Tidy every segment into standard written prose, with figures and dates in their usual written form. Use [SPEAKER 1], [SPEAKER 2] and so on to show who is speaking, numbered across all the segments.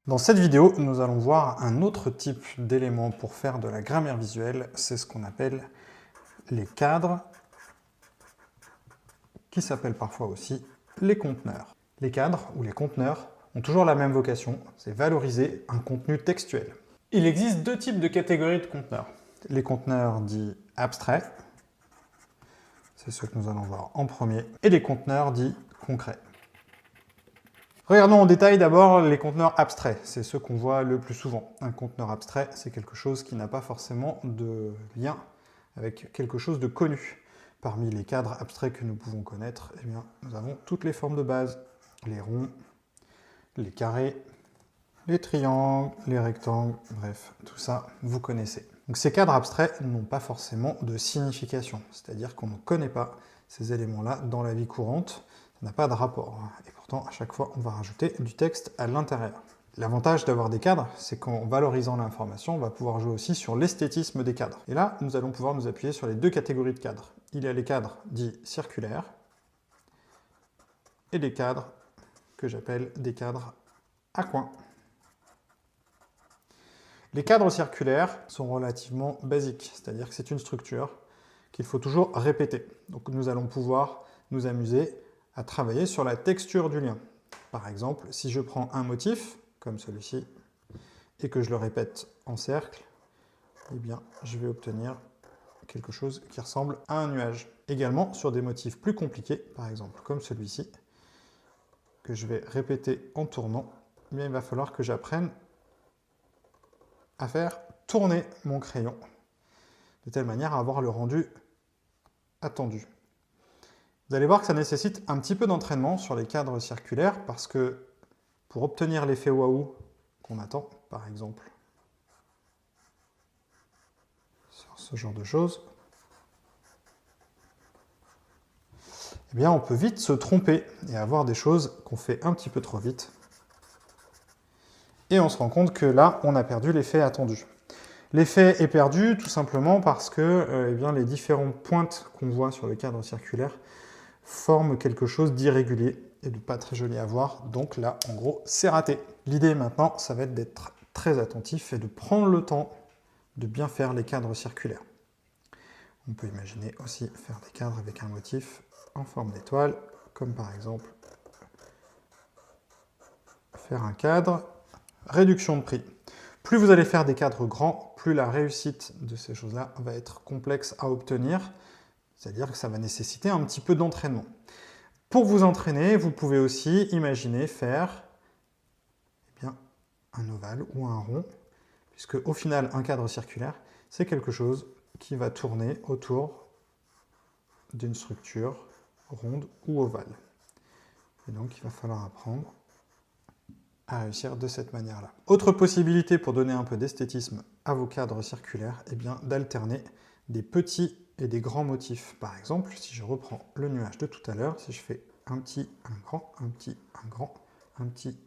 [SPEAKER 1] Dans cette vidéo, nous allons voir un autre type d'élément pour faire de la grammaire visuelle, c'est ce qu'on appelle les cadres, qui s'appellent parfois aussi les conteneurs. Les cadres ou les conteneurs ont toujours la même vocation, c'est valoriser un contenu textuel. Il existe deux types de catégories de conteneurs. Les conteneurs dits abstraits, c'est ceux que nous allons voir en premier, et les conteneurs dits concrets. Regardons en détail d'abord les conteneurs abstraits, c'est ceux qu'on voit le plus souvent. Un conteneur abstrait, c'est quelque chose qui n'a pas forcément de lien avec quelque chose de connu. Parmi les cadres abstraits que nous pouvons connaître, eh bien, nous avons toutes les formes de base. Les ronds, les carrés, les triangles, les rectangles, bref, tout ça, vous connaissez. Donc ces cadres abstraits n'ont pas forcément de signification, c'est-à-dire qu'on ne connaît pas ces éléments-là dans la vie courante, ça n'a pas de rapport. Et pourtant, à chaque fois, on va rajouter du texte à l'intérieur. L'avantage d'avoir des cadres, c'est qu'en valorisant l'information, on va pouvoir jouer aussi sur l'esthétisme des cadres. Et là, nous allons pouvoir nous appuyer sur les deux catégories de cadres. Il y a les cadres dits circulaires et les cadres que j'appelle des cadres à coins. Les cadres circulaires sont relativement basiques, c'est-à-dire que c'est une structure qu'il faut toujours répéter. Donc nous allons pouvoir nous amuser à travailler sur la texture du lien. Par exemple, si je prends un motif, comme celui-ci, et que je le répète en cercle, eh bien, je vais obtenir quelque chose qui ressemble à un nuage. Également, sur des motifs plus compliqués, par exemple comme celui-ci, que je vais répéter en tournant, eh bien, il va falloir que j'apprenne à faire tourner mon crayon, de telle manière à avoir le rendu attendu. Vous allez voir que ça nécessite un petit peu d'entraînement sur les cadres circulaires, parce que pour obtenir l'effet waouh qu'on attend, par exemple, sur ce genre de choses, eh bien on peut vite se tromper et avoir des choses qu'on fait un petit peu trop vite. Et on se rend compte que là, on a perdu l'effet attendu. L'effet est perdu tout simplement parce que eh bien, les différentes pointes qu'on voit sur le cadre circulaire forment quelque chose d'irrégulier et de pas très joli à voir. Donc là, en gros, c'est raté. L'idée maintenant, ça va être d'être très attentif et de prendre le temps de bien faire les cadres circulaires. On peut imaginer aussi faire des cadres avec un motif en forme d'étoile, comme par exemple faire un cadre réduction de prix. Plus vous allez faire des cadres grands, plus la réussite de ces choses-là va être complexe à obtenir, c'est-à-dire que ça va nécessiter un petit peu d'entraînement. Pour vous entraîner, vous pouvez aussi imaginer faire eh bien, un ovale ou un rond, puisque au final, un cadre circulaire, c'est quelque chose qui va tourner autour d'une structure ronde ou ovale. Et donc, il va falloir apprendre à réussir de cette manière-là. Autre possibilité pour donner un peu d'esthétisme à vos cadres circulaires, eh bien d'alterner des petits et des grands motifs. Par exemple, si je reprends le nuage de tout à l'heure, si je fais un petit, un grand, un petit, un grand, un petit,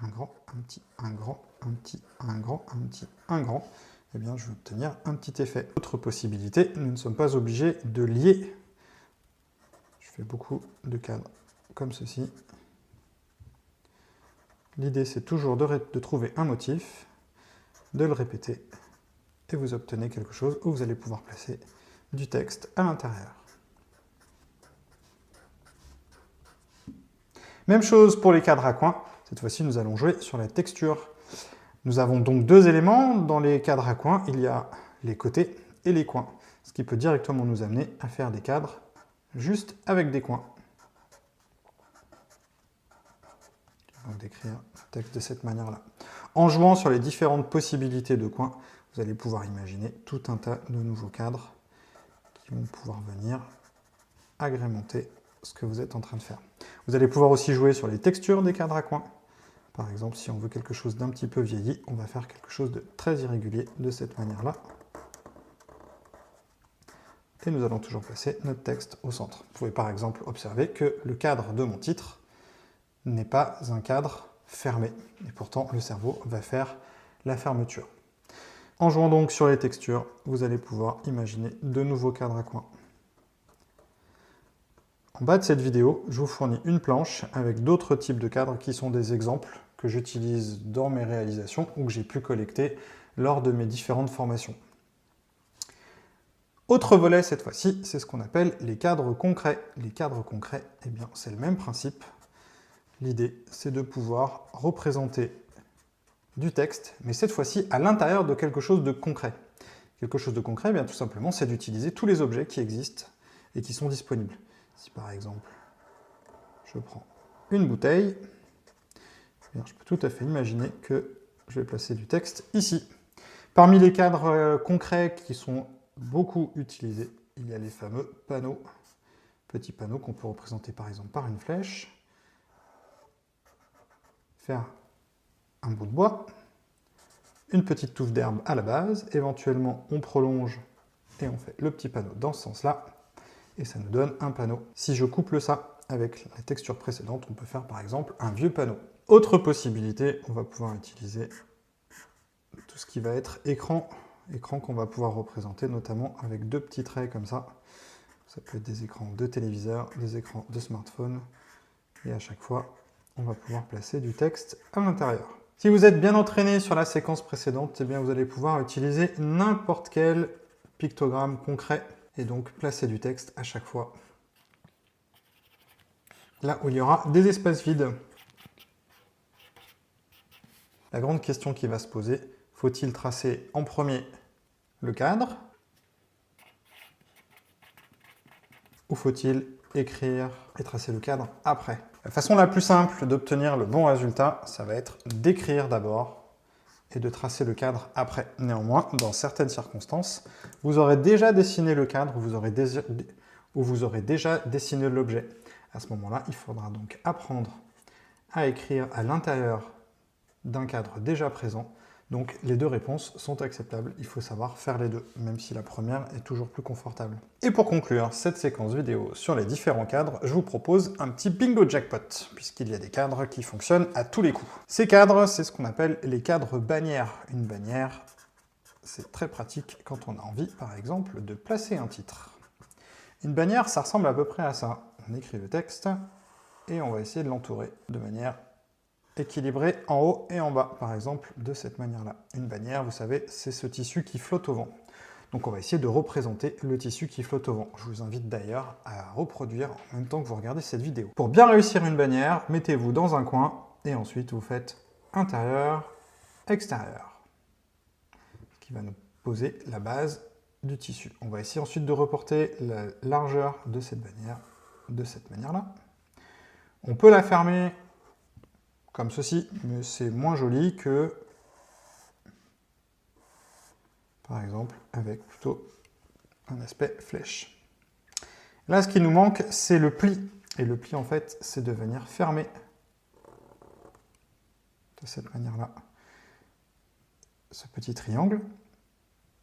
[SPEAKER 1] un grand, un petit, un grand, un petit, un grand, un petit, un grand, eh bien je vais obtenir un petit effet. Autre possibilité, nous ne sommes pas obligés de lier. Je fais beaucoup de cadres comme ceci. L'idée, c'est toujours de trouver un motif, de le répéter, et vous obtenez quelque chose où vous allez pouvoir placer du texte à l'intérieur. Même chose pour les cadres à coins. Cette fois-ci, nous allons jouer sur la texture. Nous avons donc deux éléments. Dans les cadres à coins, il y a les côtés et les coins, ce qui peut directement nous amener à faire des cadres juste avec des coins. Donc d'écrire le texte de cette manière-là. En jouant sur les différentes possibilités de coins, vous allez pouvoir imaginer tout un tas de nouveaux cadres qui vont pouvoir venir agrémenter ce que vous êtes en train de faire. Vous allez pouvoir aussi jouer sur les textures des cadres à coins. Par exemple, si on veut quelque chose d'un petit peu vieilli, on va faire quelque chose de très irrégulier de cette manière-là. Et nous allons toujours placer notre texte au centre. Vous pouvez par exemple observer que le cadre de mon titre n'est pas un cadre fermé. Et pourtant, le cerveau va faire la fermeture. En jouant donc sur les textures, vous allez pouvoir imaginer de nouveaux cadres à coins. En bas de cette vidéo, je vous fournis une planche avec d'autres types de cadres qui sont des exemples que que j'utilise dans mes réalisations ou que j'ai pu collecter lors de mes différentes formations. Autre volet cette fois-ci, c'est ce qu'on appelle les cadres concrets. Les cadres concrets, eh bien, c'est le même principe. L'idée, c'est de pouvoir représenter du texte, mais cette fois-ci à l'intérieur de quelque chose de concret. Quelque chose de concret, eh bien, tout simplement, c'est d'utiliser tous les objets qui existent et qui sont disponibles. Si par exemple, je prends une bouteille, eh bien, je peux tout à fait imaginer que je vais placer du texte ici. Parmi les cadres concrets qui sont beaucoup utilisés, il y a les fameux panneaux, petits panneaux qu'on peut représenter par exemple par une flèche, faire un bout de bois, une petite touffe d'herbe à la base, éventuellement on prolonge et on fait le petit panneau dans ce sens-là, et ça nous donne un panneau. Si je couple ça avec la texture précédente, on peut faire par exemple un vieux panneau. Autre possibilité, on va pouvoir utiliser tout ce qui va être écran qu'on va pouvoir représenter notamment avec deux petits traits comme ça. Ça peut être des écrans de téléviseur, des écrans de smartphone, et à chaque fois, on va pouvoir placer du texte à l'intérieur. Si vous êtes bien entraîné sur la séquence précédente, eh bien vous allez pouvoir utiliser n'importe quel pictogramme concret et donc placer du texte à chaque fois là où il y aura des espaces vides. La grande question qui va se poser, faut-il tracer en premier le cadre ou faut-il écrire et tracer le cadre après? La façon la plus simple d'obtenir le bon résultat, ça va être d'écrire d'abord et de tracer le cadre après. Néanmoins, dans certaines circonstances, vous aurez déjà dessiné le cadre ou vous aurez déjà dessiné l'objet. À ce moment-là, il faudra donc apprendre à écrire à l'intérieur d'un cadre déjà présent. Donc les deux réponses sont acceptables, il faut savoir faire les deux, même si la première est toujours plus confortable. Et pour conclure cette séquence vidéo sur les différents cadres, je vous propose un petit bingo jackpot, puisqu'il y a des cadres qui fonctionnent à tous les coups. Ces cadres, c'est ce qu'on appelle les cadres bannières. Une bannière, c'est très pratique quand on a envie, par exemple, de placer un titre. Une bannière, ça ressemble à peu près à ça. On écrit le texte et on va essayer de l'entourer de manière équilibré en haut et en bas, par exemple, de cette manière-là. Une bannière, vous savez, c'est ce tissu qui flotte au vent. Donc on va essayer de représenter le tissu qui flotte au vent. Je vous invite d'ailleurs à reproduire en même temps que vous regardez cette vidéo. Pour bien réussir une bannière, mettez-vous dans un coin et ensuite vous faites intérieur, extérieur. Ce qui va nous poser la base du tissu. On va essayer ensuite de reporter la largeur de cette bannière de cette manière-là. On peut la fermer comme ceci, mais c'est moins joli que, par exemple, avec plutôt un aspect flèche. Là, ce qui nous manque, c'est le pli. Et le pli, en fait, c'est de venir fermer de cette manière-là ce petit triangle.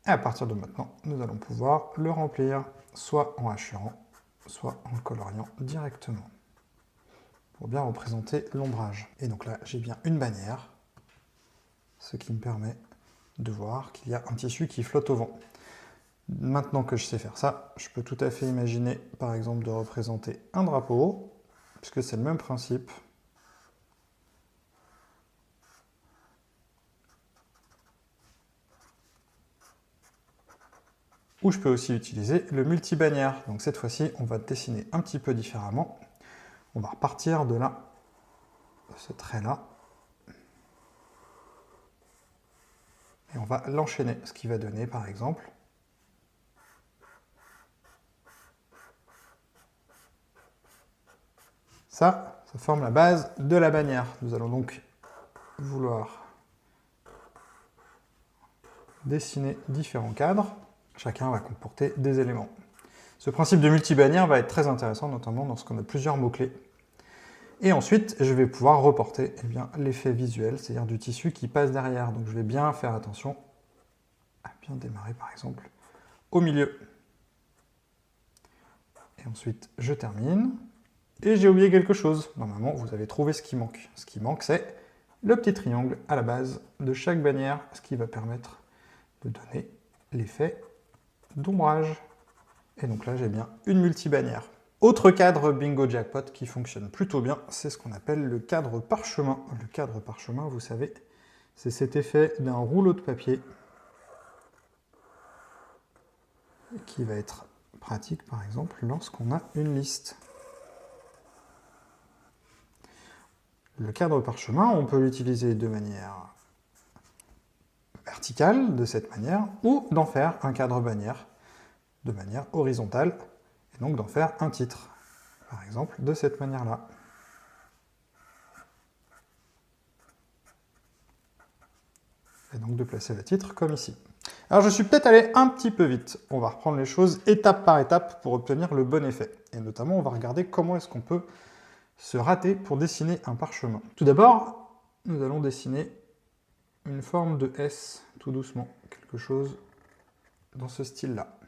[SPEAKER 1] Et à partir de maintenant, nous allons pouvoir le remplir, soit en hachurant, soit en le coloriant directement, pour bien représenter l'ombrage. Et donc là, j'ai bien une bannière, ce qui me permet de voir qu'il y a un tissu qui flotte au vent. Maintenant que je sais faire ça, je peux tout à fait imaginer, par exemple, de représenter un drapeau, puisque c'est le même principe. Ou je peux aussi utiliser le multi-bannière. Donc cette fois-ci, on va dessiner un petit peu différemment. On va repartir de là, de ce trait-là. Et on va l'enchaîner, ce qui va donner, par exemple, ça forme la base de la bannière. Nous allons donc vouloir dessiner différents cadres. Chacun va comporter des éléments. Ce principe de multi-bannière va être très intéressant, notamment lorsqu'on a plusieurs mots-clés. Et ensuite, je vais pouvoir reporter l'effet visuel, c'est-à-dire du tissu qui passe derrière. Donc je vais bien faire attention à bien démarrer, par exemple, au milieu. Et ensuite, je termine. Et j'ai oublié quelque chose. Normalement, vous avez trouvé ce qui manque. Ce qui manque, c'est le petit triangle à la base de chaque bannière, ce qui va permettre de donner l'effet d'ombrage. Et donc là, j'ai bien une multi-bannière. Autre cadre bingo jackpot qui fonctionne plutôt bien, c'est ce qu'on appelle le cadre parchemin. Le cadre parchemin, vous savez, c'est cet effet d'un rouleau de papier qui va être pratique, par exemple, lorsqu'on a une liste. Le cadre parchemin, on peut l'utiliser de manière verticale, de cette manière, ou d'en faire un cadre bannière de manière horizontale, et donc d'en faire un titre, par exemple, de cette manière-là. Et donc de placer le titre comme ici. Alors je suis peut-être allé un petit peu vite. On va reprendre les choses étape par étape pour obtenir le bon effet. Et notamment, on va regarder comment est-ce qu'on peut se rater pour dessiner un parchemin. Tout d'abord, nous allons dessiner une forme de S, tout doucement, quelque chose dans ce style-là.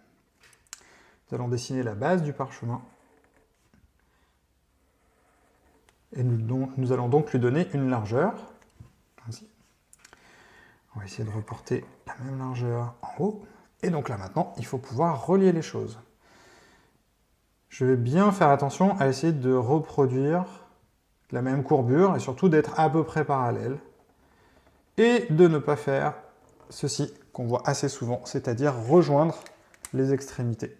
[SPEAKER 1] Nous allons dessiner la base du parchemin. Et nous allons donc lui donner une largeur, ainsi. On va essayer de reporter la même largeur en haut. Et donc là maintenant, il faut pouvoir relier les choses. Je vais bien faire attention à essayer de reproduire la même courbure et surtout d'être à peu près parallèle. Et de ne pas faire ceci qu'on voit assez souvent, c'est-à-dire rejoindre les extrémités.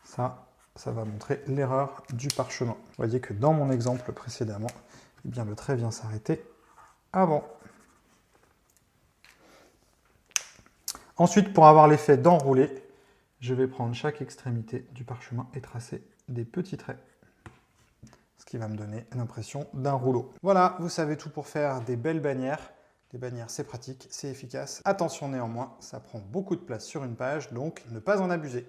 [SPEAKER 1] Ça va montrer l'erreur du parchemin. Vous voyez que dans mon exemple précédemment, eh bien, le trait vient s'arrêter avant. Ensuite, pour avoir l'effet d'enrouler, je vais prendre chaque extrémité du parchemin et tracer des petits traits, ce qui va me donner l'impression d'un rouleau. Voilà, vous savez tout pour faire des belles bannières. Les bannières, c'est pratique, c'est efficace. Attention néanmoins, ça prend beaucoup de place sur une page, donc ne pas en abuser.